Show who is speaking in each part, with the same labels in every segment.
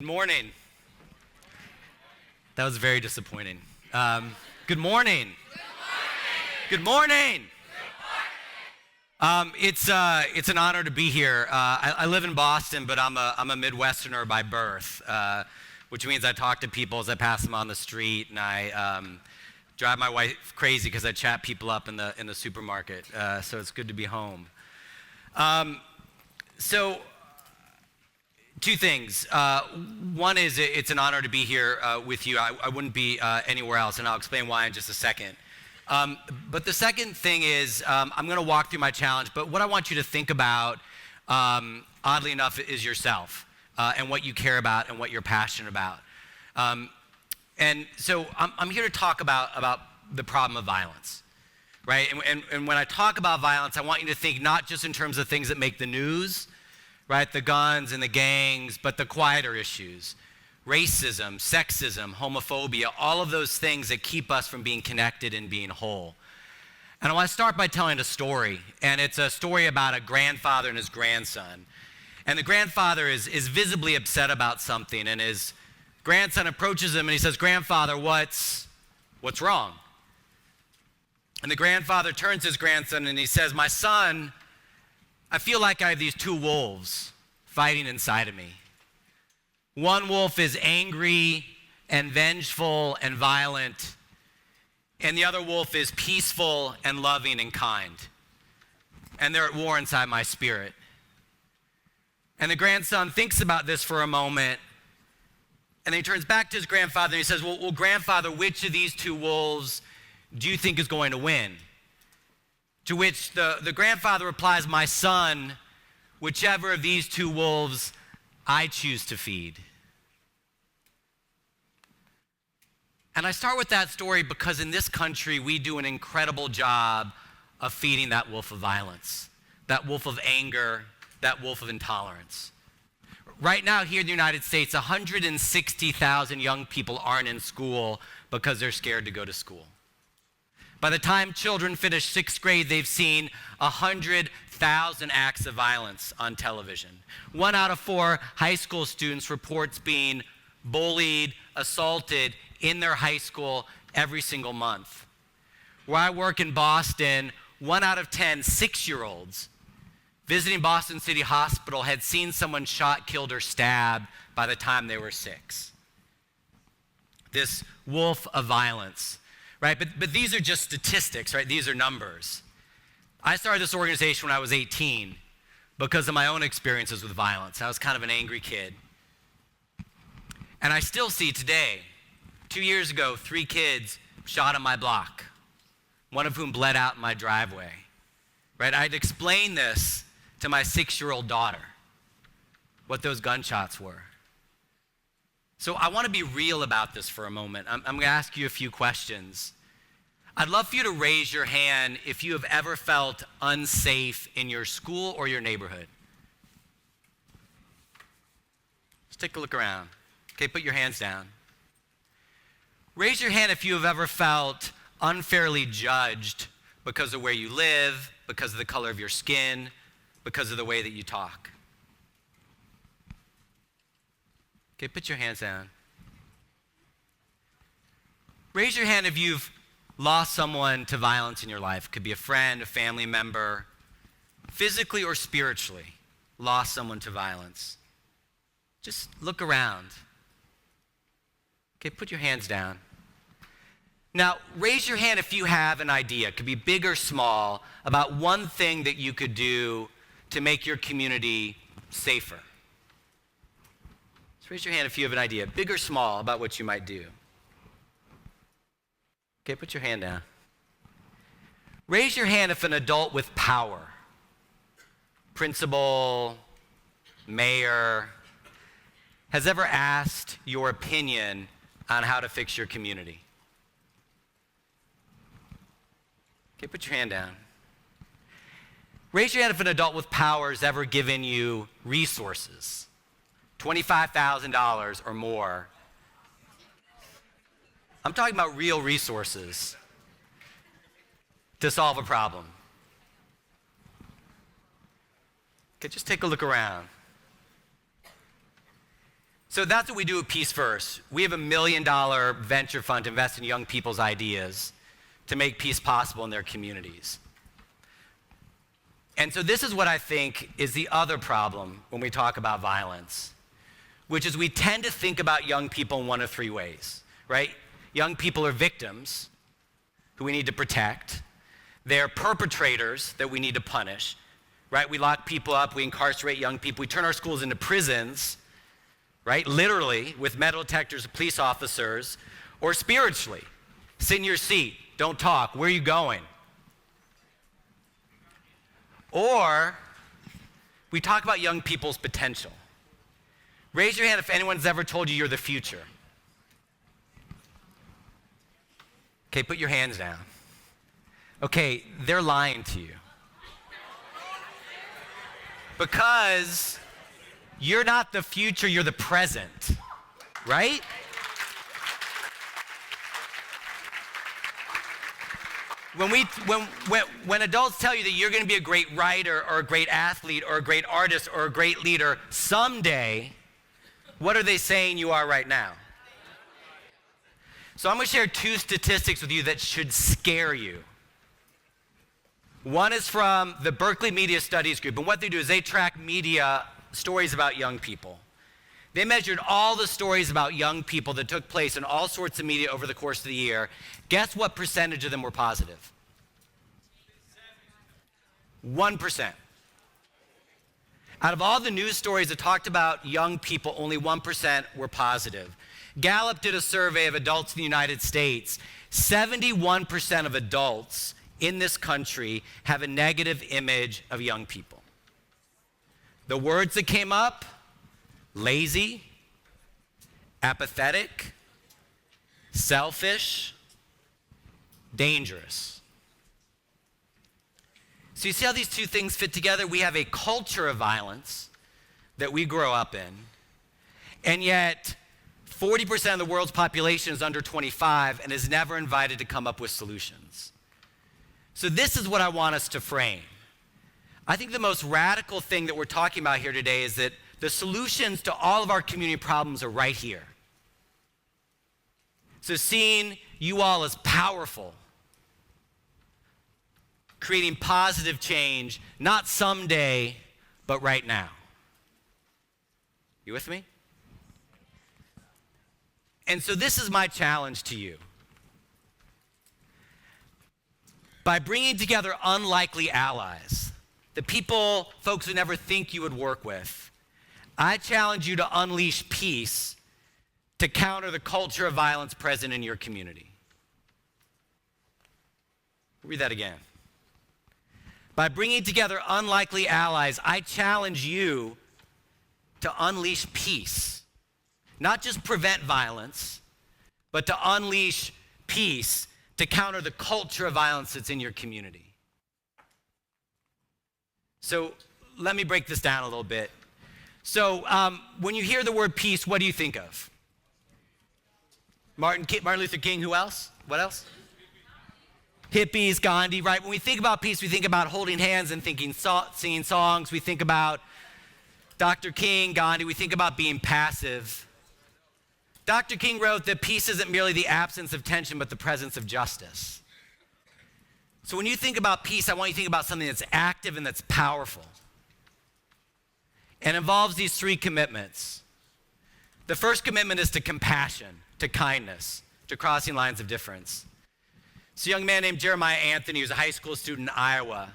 Speaker 1: morning. That was very disappointing. Good morning. Good morning. It's an honor to be here. I live in Boston, but I'm a Midwesterner by birth, which means I talk to people as I pass them on the street, and I drive my wife crazy because I chat people up in the supermarket. So it's good to be home. So two things. One is it's an honor to be here with you. I wouldn't be anywhere else, and I'll explain why in just a second. But the second thing is I'm going to walk through my challenge, but what I want you to think about, oddly enough, is yourself and what you care about and what you're passionate about. And so I'm here to talk about the problem of violence, right? And when I talk about violence, I want you to think not just in terms of things that make the news, right? The guns and the gangs, but the quieter issues. Racism, sexism, homophobia, all of those things that keep us from being connected and being whole. And I want to start by telling a story, and it's a story about a grandfather and his grandson. And the grandfather is visibly upset about something, and his grandson approaches him and he says, "Grandfather, what's wrong?" And the grandfather turns to his grandson and he says, "My son, I feel like I have these two wolves fighting inside of me. One wolf is angry and vengeful and violent, and the other wolf is peaceful and loving and kind. And they're at war inside my spirit." And the grandson thinks about this for a moment, and then he turns back to his grandfather and he says, well, grandfather, which of these two wolves do you think is going to win? To which the grandfather replies, "My son, whichever of these two wolves I choose to feed." And I start with that story because in this country, we do an incredible job of feeding that wolf of violence, that wolf of anger, that wolf of intolerance. Right now here in the United States, 160,000 young people aren't in school because they're scared to go to school. By the time children finish sixth grade, they've seen 100,000 acts of violence on television. 1 out of 4 high school students reports being bullied, assaulted in their high school every single month. Where I work in Boston, 1 out of 10 6-year-olds visiting Boston City Hospital had seen someone shot, killed, or stabbed by the time they were 6. This wolf of violence. Right, but these are just statistics, right? These are numbers. I started this organization when I was 18 because of my own experiences with violence. I was kind of an angry kid. And I still see today, 2 years ago, 3 kids shot on my block, one of whom bled out in my driveway. Right, I'd explain this to my 6-year-old daughter, what those gunshots were. So I want to be real about this for a moment. I'm going to ask you a few questions. I'd love for you to raise your hand if you have ever felt unsafe in your school or your neighborhood. Let's take a look around. Okay, put your hands down. Raise your hand if you have ever felt unfairly judged because of where you live, because of the color of your skin, because of the way that you talk. Okay, put your hands down. Raise your hand if you've lost someone to violence in your life. It could be a friend, a family member, physically or spiritually, lost someone to violence. Just look around. Okay, put your hands down. Now, raise your hand if you have an idea, it could be big or small, about one thing that you could do to make your community safer. Raise your hand if you have an idea, big or small, about what you might do. Okay, put your hand down. Raise your hand if an adult with power, principal, mayor, has ever asked your opinion on how to fix your community. Okay, put your hand down. Raise your hand if an adult with power has ever given you resources. $25,000 or more. I'm talking about real resources to solve a problem. Okay, just take a look around. So that's what we do at Peace First. We have $1 million venture fund to invest in young people's ideas to make peace possible in their communities. And so this is what I think is the other problem when we talk about violence, which is we tend to think about young people in one of three ways, right? Young people are victims who we need to protect. They're perpetrators that we need to punish, right? We lock people up, we incarcerate young people, we turn our schools into prisons, right? Literally, with metal detectors of police officers, or spiritually. Sit in your seat, don't talk, where are you going? Or we talk about young people's potential. Raise your hand if anyone's ever told you you're the future. Okay, put your hands down. Okay, they're lying to you. Because you're not the future, you're the present, right? When adults tell you that you're going to be a great writer or a great athlete or a great artist or a great leader someday, what are they saying you are right now? So I'm going to share two statistics with you that should scare you. One is from the Berkeley Media Studies Group, and what they do is they track media stories about young people. They measured all the stories about young people that took place in all sorts of media over the course of the year. Guess what percentage of them were positive? 1%. Out of all the news stories that talked about young people, only 1% were positive. Gallup did a survey of adults in the United States. 71% of adults in this country have a negative image of young people. The words that came up: lazy, apathetic, selfish, dangerous. So you see how these two things fit together? We have a culture of violence that we grow up in, and yet 40% of the world's population is under 25 and is never invited to come up with solutions. So this is what I want us to frame. I think the most radical thing that we're talking about here today is that the solutions to all of our community problems are right here. So seeing you all as powerful, creating positive change, not someday, but right now. You with me? And so this is my challenge to you. By bringing together unlikely allies, the people, folks who never think you would work with, I challenge you to unleash peace to counter the culture of violence present in your community. Read that again. By bringing together unlikely allies, I challenge you to unleash peace. Not just prevent violence, but to unleash peace to counter the culture of violence that's in your community. So let me break this down a little bit. So when you hear the word peace, what do you think of? Martin Luther King, who else? What else? Hippies, Gandhi, right? When we think about peace, we think about holding hands and singing songs. We think about Dr. King, Gandhi. We think about being passive. Dr. King wrote that peace isn't merely the absence of tension, but the presence of justice. So when you think about peace, I want you to think about something that's active and that's powerful. And involves these three commitments. The first commitment is to compassion, to kindness, to crossing lines of difference. So a young man named Jeremiah Anthony, who's a high school student in Iowa,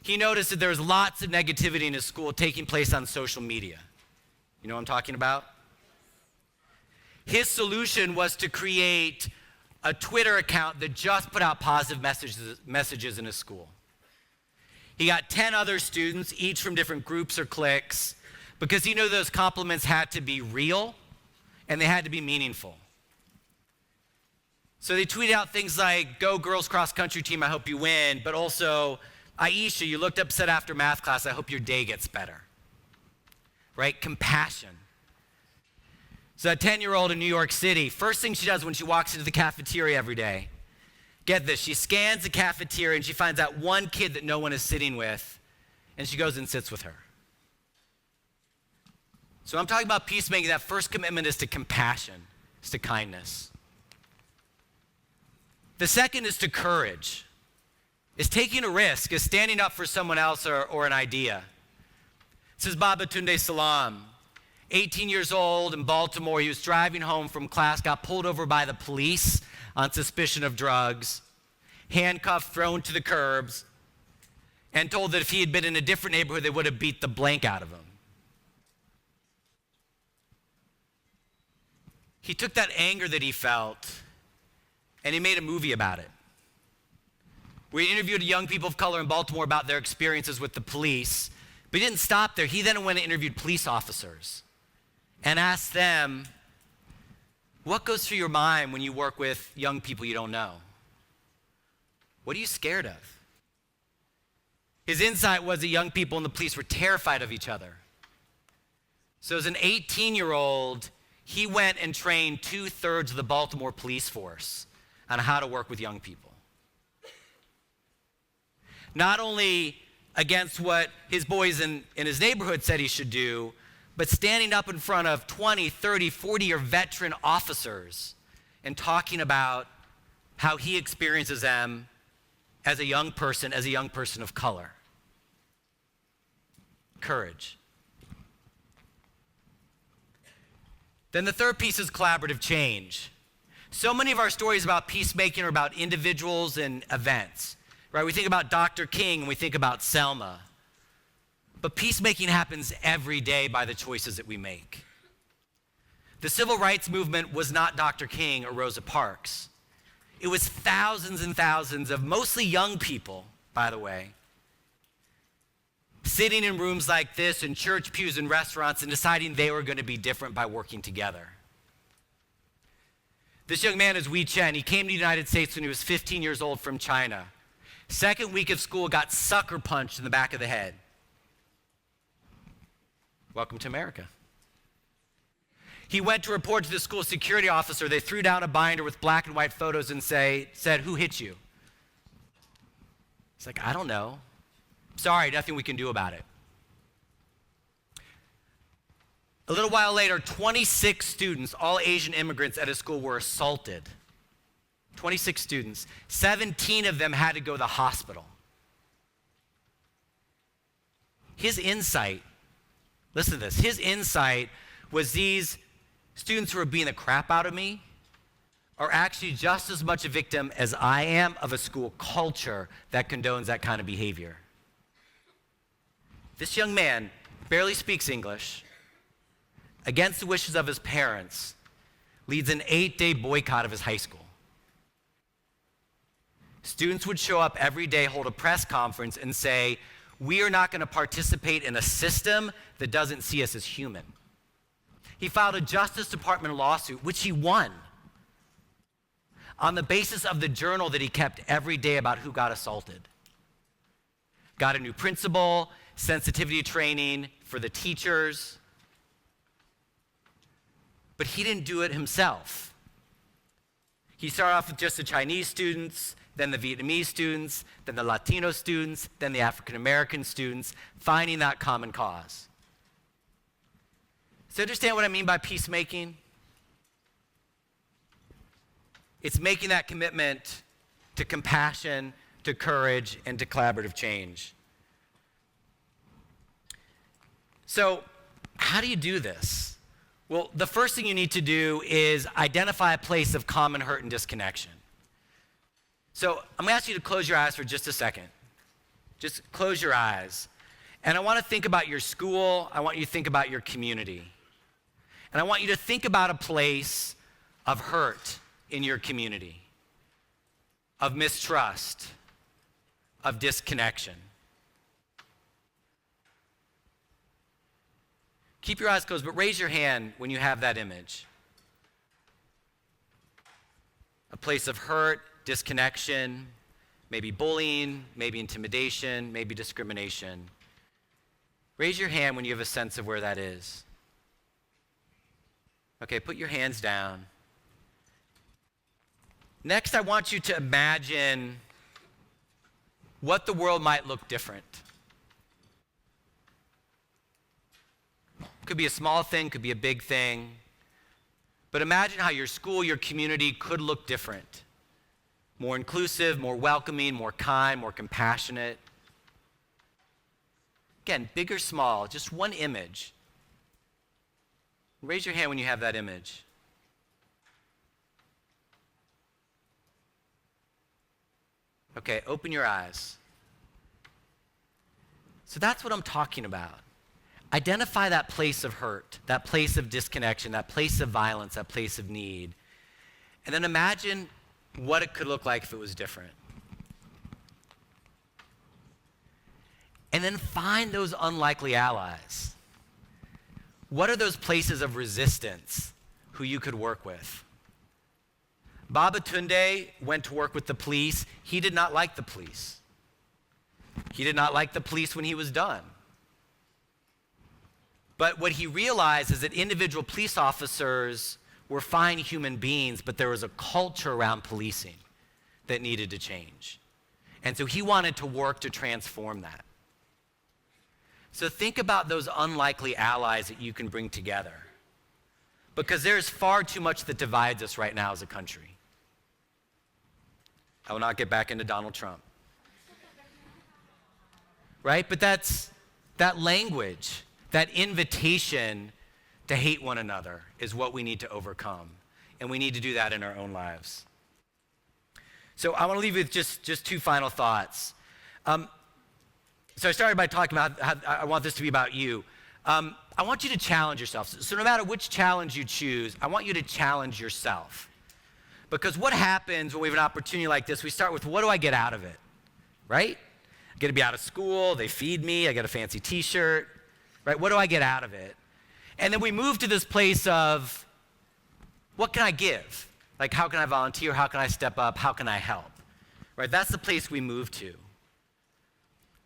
Speaker 1: he noticed that there was lots of negativity in his school taking place on social media. You know what I'm talking about? His solution was to create a Twitter account that just put out positive messages in his school. He got 10 other students, each from different groups or cliques, because he knew those compliments had to be real and they had to be meaningful. So they tweeted out things like, "Go girls cross country team, I hope you win," but also, "Aisha, you looked upset after math class, I hope your day gets better." Right? Compassion. So that 10-year-old in New York City, first thing she does when she walks into the cafeteria every day, get this, she scans the cafeteria and she finds out one kid that no one is sitting with, and she goes and sits with her. So I'm talking about peacemaking. That first commitment is to compassion, is to kindness. The second is to courage, is taking a risk, is standing up for someone else or an idea. This is Babatunde Salam, 18 years old in Baltimore. He was driving home from class, got pulled over by the police on suspicion of drugs, handcuffed, thrown to the curbs, and told that if he had been in a different neighborhood, they would have beat the blank out of him. He took that anger that he felt and he made a movie about it. We interviewed young people of color in Baltimore about their experiences with the police, but he didn't stop there. He then went and interviewed police officers and asked them, what goes through your mind when you work with young people you don't know? What are you scared of? His insight was that young people and the police were terrified of each other. So as an 18-year-old, he went and trained 2/3 of the Baltimore police force on how to work with young people. Not only against what his boys in his neighborhood said he should do, but standing up in front of 20, 30, 40-year veteran officers and talking about how he experiences them as a young person of color. Courage. Then the third piece is collaborative change. So many of our stories about peacemaking are about individuals and events, right? We think about Dr. King and we think about Selma. But peacemaking happens every day by the choices that we make. The civil rights movement was not Dr. King or Rosa Parks. It was thousands and thousands of mostly young people, by the way, sitting in rooms like this, in church pews and restaurants, and deciding they were going to be different by working together. This young man is Wei Chen. He came to the United States when he was 15 years old from China. Second week of school, got sucker punched in the back of the head. Welcome to America. He went to report to the school security officer. They threw down a binder with black and white photos and said, who hit you? He's like, I don't know. Sorry, nothing we can do about it. A little while later, 26 students, all Asian immigrants at his school, were assaulted. 26 students. 17 of them had to go to the hospital. His insight, listen to this, his insight was these students who are beating the crap out of me are actually just as much a victim as I am of a school culture that condones that kind of behavior. This young man barely speaks English, against the wishes of his parents, leads an 8-day boycott of his high school. Students would show up every day, hold a press conference, and say, we are not going to participate in a system that doesn't see us as human. He filed a Justice Department lawsuit, which he won, on the basis of the journal that he kept every day about who got assaulted. Got a new principal, sensitivity training for the teachers. But he didn't do it himself. He started off with just the Chinese students, then the Vietnamese students, then the Latino students, then the African American students, finding that common cause. So understand what I mean by peacemaking? It's making that commitment to compassion, to courage, and to collaborative change. So how do you do this? Well, the first thing you need to do is identify a place of common hurt and disconnection. So I'm going to ask you to close your eyes for just a second. Just close your eyes. And I want to think about your school. I want you to think about your community. And I want you to think about a place of hurt in your community, of mistrust, of disconnection. Keep your eyes closed, but raise your hand when you have that image. A place of hurt, disconnection, maybe bullying, maybe intimidation, maybe discrimination. Raise your hand when you have a sense of where that is. Okay, put your hands down. Next, I want you to imagine what the world might look different. Could be a small thing, could be a big thing. But imagine how your school, your community could look different. More inclusive, more welcoming, more kind, more compassionate. Again, big or small, just one image. Raise your hand when you have that image. Okay, open your eyes. So that's what I'm talking about. Identify that place of hurt, that place of disconnection, that place of violence, that place of need. And then imagine what it could look like if it was different. And then find those unlikely allies. What are those places of resistance who you could work with? Babatunde went to work with the police. He did not like the police. He did not like the police when he was done. But what he realized is that individual police officers were fine human beings, but there was a culture around policing that needed to change. And so he wanted to work to transform that. So think about those unlikely allies that you can bring together. Because there's far too much that divides us right now as a country. I will not get back into Donald Trump. Right? But that language, that invitation to hate one another is what we need to overcome. And we need to do that in our own lives. So I want to leave you with just two final thoughts. So I started by talking about how I want this to be about you. I want you to challenge yourself. So no matter which challenge you choose, I want you to challenge yourself. Because what happens when we have an opportunity like this, we start with, what do I get out of it? Right? I get to be out of school, they feed me, I get a fancy t-shirt, right? What do I get out of it? And then we move to this place of, what can I give? Like, how can I volunteer? How can I step up? How can I help? Right? That's the place we move to.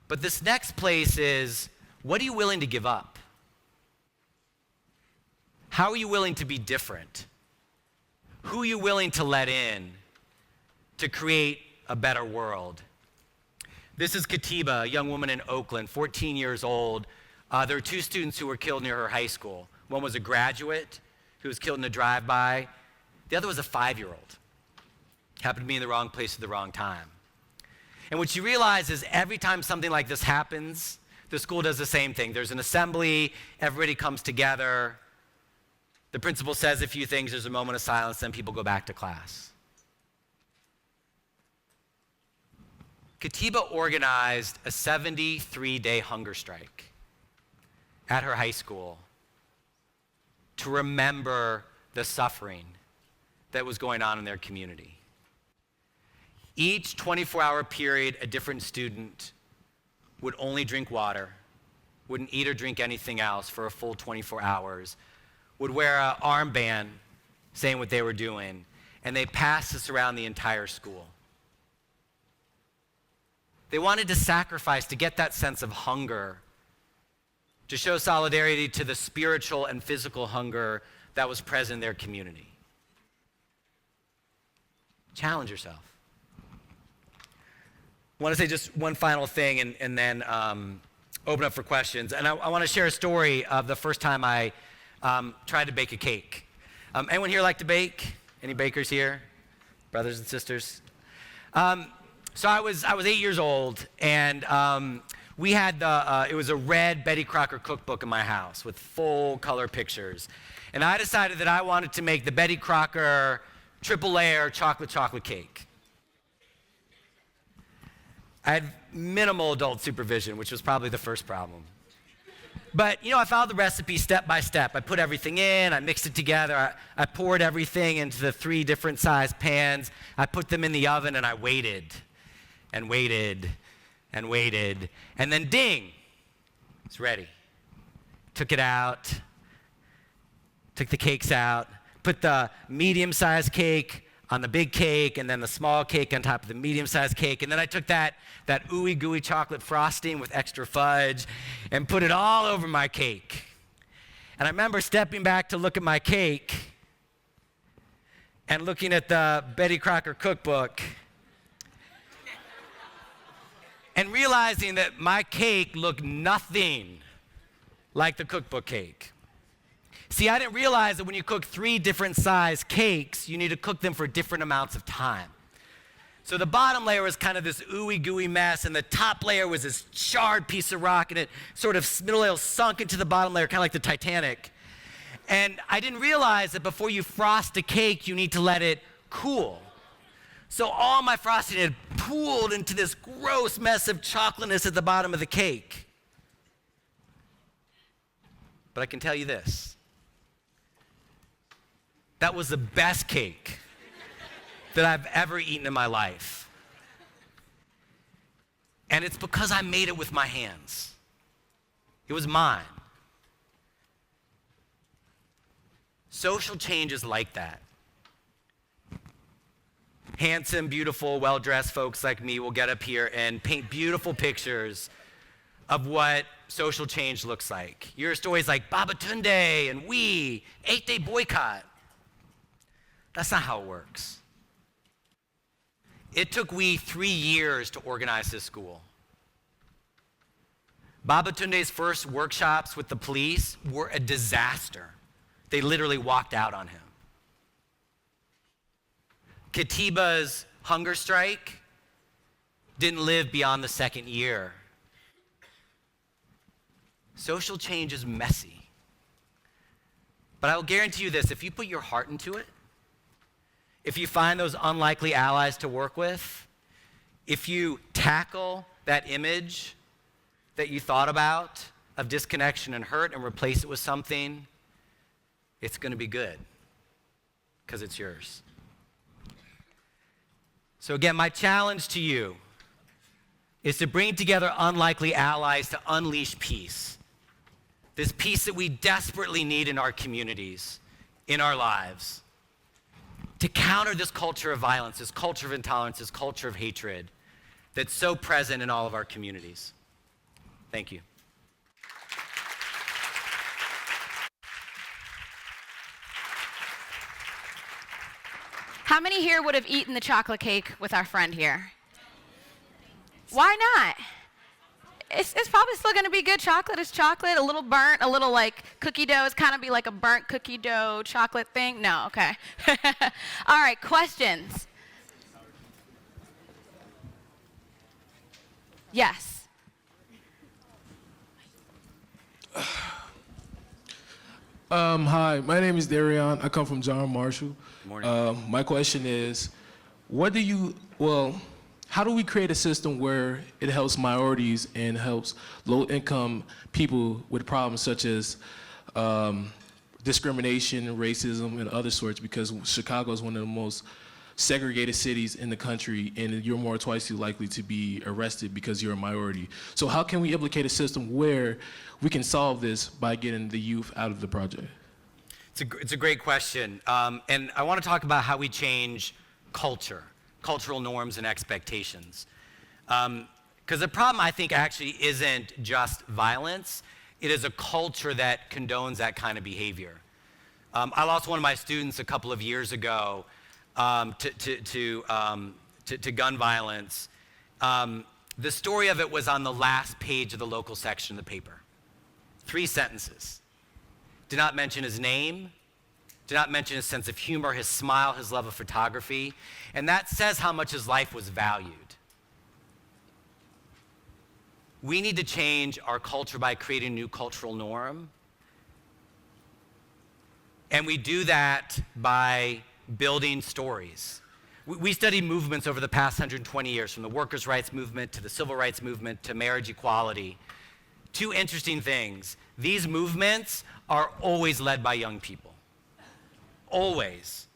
Speaker 1: But this next place is, what are you willing to give up? How are you willing to be different? Who are you willing to let in to create a better world? This is Katiba, a young woman in Oakland, 14 years old. There were two students who were killed near her high school. One was a graduate who was killed in a drive-by. The other was a 5-year-old. Happened to be in the wrong place at the wrong time. And what she realized is every time something like this happens, the school does the same thing. There's an assembly, everybody comes together. The principal says a few things, there's a moment of silence, then people go back to class. Katiba organized a 73-day hunger strike at her high school to remember the suffering that was going on in their community. Each 24-hour period, a different student would only drink water, wouldn't eat or drink anything else for a full 24 hours, would wear an armband saying what they were doing, and they passed this around the entire school. They wanted to sacrifice to get that sense of hunger, to show solidarity to the spiritual and physical hunger that was present in their community. Challenge yourself. I want to say just one final thing and then open up for questions. And I want to share a story of the first time I tried to bake a cake. Anyone here like to bake? Any bakers here? Brothers and sisters? So I was 8 years old, and we had it was a red Betty Crocker cookbook in my house with full color pictures. And I decided that I wanted to make the Betty Crocker triple layer chocolate cake. I had minimal adult supervision, which was probably the first problem. But, I followed the recipe step by step. I put everything in, I mixed it together, I poured everything into the 3 different sized pans, I put them in the oven, and I waited, and waited, and waited, and then ding, it's ready. Took it out, took the cakes out, put the medium-sized cake on the big cake, and then the small cake on top of the medium-sized cake. And then I took that ooey gooey chocolate frosting with extra fudge and put it all over my cake. And I remember stepping back to look at my cake and looking at the Betty Crocker cookbook and realizing that my cake looked nothing like the cookbook cake. See, I didn't realize that when you cook 3 different size cakes, you need to cook them for different amounts of time. So the bottom layer was kind of this ooey gooey mess, and the top layer was this charred piece of rock, and it sort of middle layer sunk into the bottom layer, kind of like the Titanic. And I didn't realize that before you frost a cake, you need to let it cool. So all my frosting had pooled into this gross mess of chocolateness at the bottom of the cake. But I can tell you this. That was the best cake that I've ever eaten in my life. And it's because I made it with my hands. It was mine. Social change is like that. Handsome, beautiful, well-dressed folks like me will get up here and paint beautiful pictures of what social change looks like. Your stories like Babatunde and we, 8-day boycott. That's not how it works. It took we 3 years to organize this school. Babatunde's first workshops with the police were a disaster. They literally walked out on him. Katiba's hunger strike didn't live beyond the 2nd year. Social change is messy. But I will guarantee you this, if you put your heart into it, if you find those unlikely allies to work with, if you tackle that image that you thought about of disconnection and hurt and replace it with something, it's going to be good because it's yours. So again, my challenge to you is to bring together unlikely allies to unleash peace. This peace that we desperately need in our communities, in our lives, to counter this culture of violence, this culture of intolerance, this culture of hatred that's so present in all of our communities. Thank you.
Speaker 2: How many here would have eaten the chocolate cake with our friend here? Why not? It's probably still going to be good chocolate. It's chocolate, a little burnt, a little like cookie dough. It's kind of be like a burnt cookie dough chocolate thing. No, okay. All right, questions? Yes.
Speaker 3: Hi, my name is Darion. I come from John Marshall.
Speaker 1: Morning.
Speaker 3: My question is, how do we create a system where it helps minorities and helps low-income people with problems such as discrimination, racism, and other sorts? Because Chicago is one of the most segregated cities in the country, and you're more twice as likely to be arrested because you're a minority. So how can we implicate a system where we can solve this by getting the youth out of the project?
Speaker 1: It's a great question. And I want to talk about how we change cultural norms and expectations. Because the problem, I think, actually isn't just violence. It is a culture that condones that kind of behavior. I lost one of my students a couple of years ago to gun violence. The story of it was on the last page of the local section of the paper. 3 sentences. Did not mention his name, did not mention his sense of humor, his smile, his love of photography, and that says how much his life was valued. We need to change our culture by creating a new cultural norm, and we do that by building stories. We studied movements over the past 120 years, from the workers' rights movement to the civil rights movement to marriage equality. 2 interesting things. These movements are always led by young people. Always.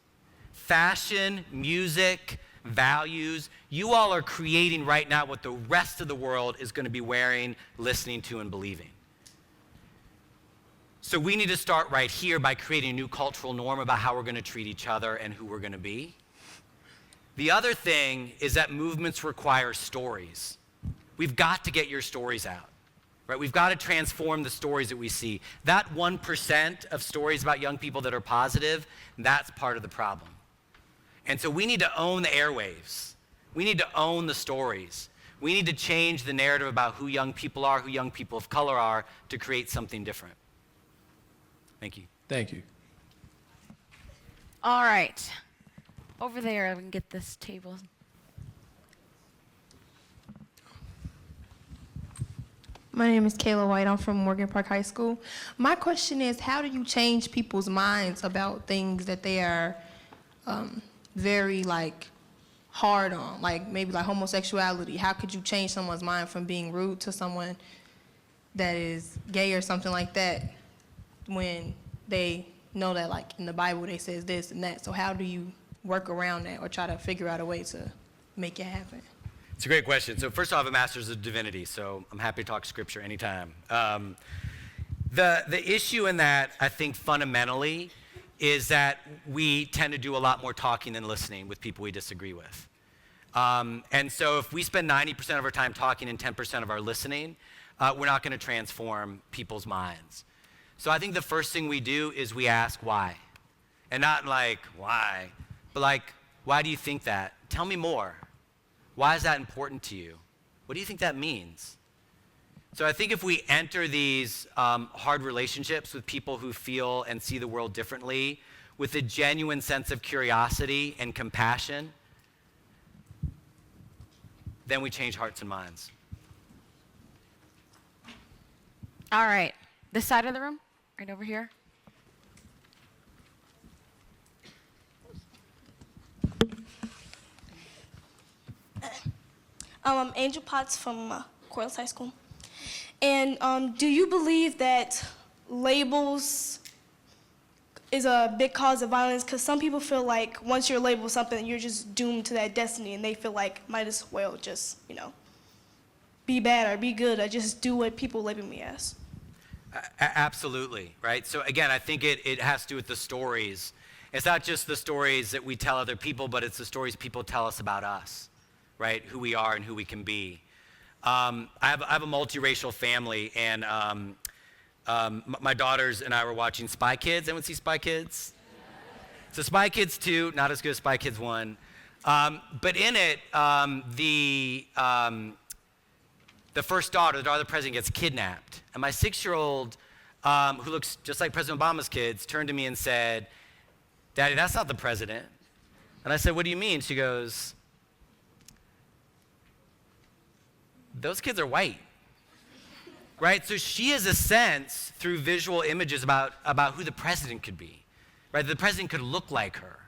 Speaker 1: Fashion, music, values, you all are creating right now what the rest of the world is going to be wearing, listening to, and believing. So we need to start right here by creating a new cultural norm about how we're going to treat each other and who we're going to be. The other thing is that movements require stories. We've got to get your stories out. Right? We've got to transform the stories that we see. That 1% of stories about young people that are positive, that's part of the problem. And so we need to own the airwaves. We need to own the stories. We need to change the narrative about who young people are, who young people of color are, to create something different. Thank you.
Speaker 3: Thank you.
Speaker 2: All right. Over there, we can get this table.
Speaker 4: My name is Kayla White. I'm from Morgan Park High School. My question is, how do you change people's minds about things that they are very hard on, maybe homosexuality? How could you change someone's mind from being rude to someone that is gay or something like that when they know that in the Bible they says this and that? So how do you work around that or try to figure out a way to make it happen?
Speaker 1: It's a great question. So first off, I have a master's of divinity, so I'm happy to talk scripture anytime. The issue in that, I think fundamentally, is that we tend to do a lot more talking than listening with people we disagree with. And so if we spend 90% of our time talking and 10% of our listening, we're not going to transform people's minds. So I think the first thing we do is we ask why. And not why, but why do you think that? Tell me more. Why is that important to you? What do you think that means? So I think if we enter these hard relationships with people who feel and see the world differently with a genuine sense of curiosity and compassion, then we change hearts and minds.
Speaker 2: All right. This side of the room, right over here.
Speaker 5: I'm Angel Potts from Corliss High School. And do you believe that labels is a big cause of violence? Because some people feel like once you're labeled something, you're just doomed to that destiny, and they feel like might as well just, be bad or be good or just do what people label me as.
Speaker 1: Absolutely, right? So again, I think it has to do with the stories. It's not just the stories that we tell other people, but it's the stories people tell us about us, right? Who we are and who we can be. I have a multiracial family, and my daughters and I were watching Spy Kids. Anyone see Spy Kids? So Spy Kids 2, not as good as Spy Kids 1. But in it, the first daughter, the daughter of the president, gets kidnapped. And my 6-year-old, who looks just like President Obama's kids, turned to me and said, "Daddy, that's not the president." And I said, "What do you mean?" She goes, "Those kids are white." Right? So she has a sense through visual images about who the president could be. Right? The president could look like her.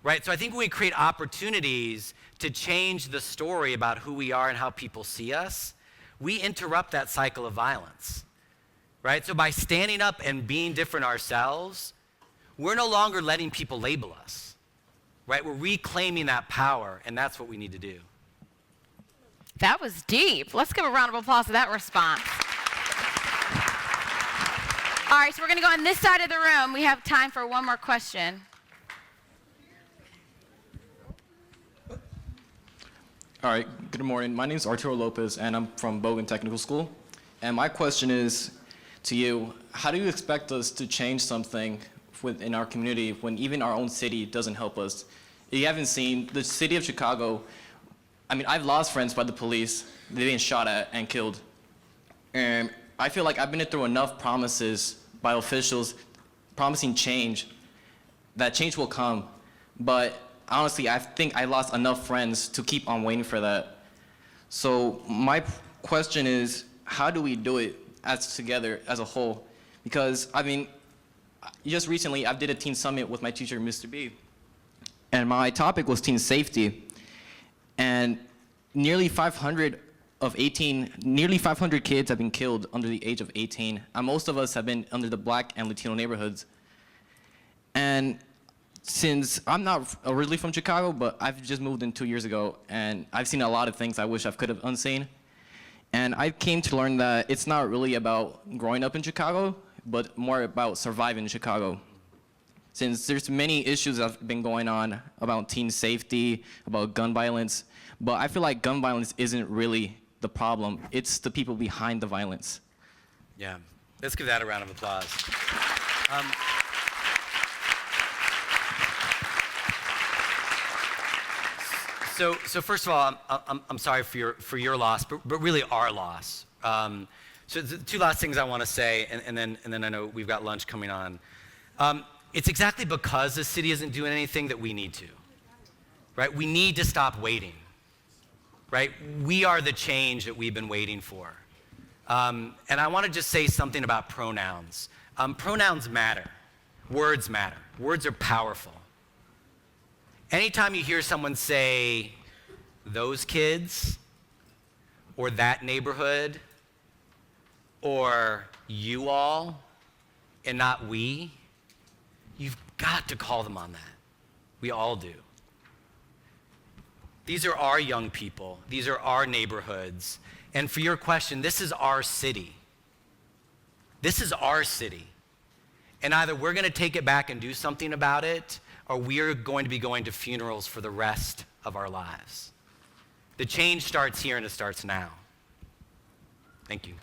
Speaker 1: Right? So I think when we create opportunities to change the story about who we are and how people see us, we interrupt that cycle of violence. Right? So by standing up and being different ourselves, we're no longer letting people label us. Right? We're reclaiming that power, and that's what we need to do.
Speaker 2: That was deep. Let's give a round of applause to that response. All right, so we're going to go on this side of the room. We have time for one more question.
Speaker 6: All right, good morning. My name is Arturo Lopez, and I'm from Bogan Technical School. And my question is to you, how do you expect us to change something within our community when even our own city doesn't help us? If you haven't seen, the city of Chicago, I've lost friends by the police. They've been shot at and killed. And I feel like I've been through enough promises by officials promising change, that change will come. But honestly, I think I lost enough friends to keep on waiting for that. So my question is, how do we do it as together as a whole? Because just recently I did a teen summit with my teacher, Mr. B. And my topic was teen safety. And nearly 500 kids have been killed under the age of 18. And most of us have been under the Black and Latino neighborhoods. And since I'm not originally from Chicago, but I've just moved in 2 years ago, and I've seen a lot of things I wish I could have unseen. And I came to learn that it's not really about growing up in Chicago, but more about surviving in Chicago. Since there's many issues that have been going on about teen safety, about gun violence, but I feel like gun violence isn't really the problem. It's the people behind the violence.
Speaker 1: Yeah, let's give that a round of applause. So first of all, I'm sorry for your loss, but really our loss. So the two last things I want to say, and then I know we've got lunch coming on. It's exactly because the city isn't doing anything that we need to, right? We need to stop waiting, right? We are the change that we've been waiting for. And I want to just say something about pronouns. Pronouns matter. Words matter. Words are powerful. Anytime you hear someone say, those kids, or that neighborhood, or you all, and not we, you've got to call them on that. We all do. These are our young people. These are our neighborhoods. And for your question, this is our city. This is our city. And either we're going to take it back and do something about it, or we're going to be going to funerals for the rest of our lives. The change starts here and it starts now. Thank you.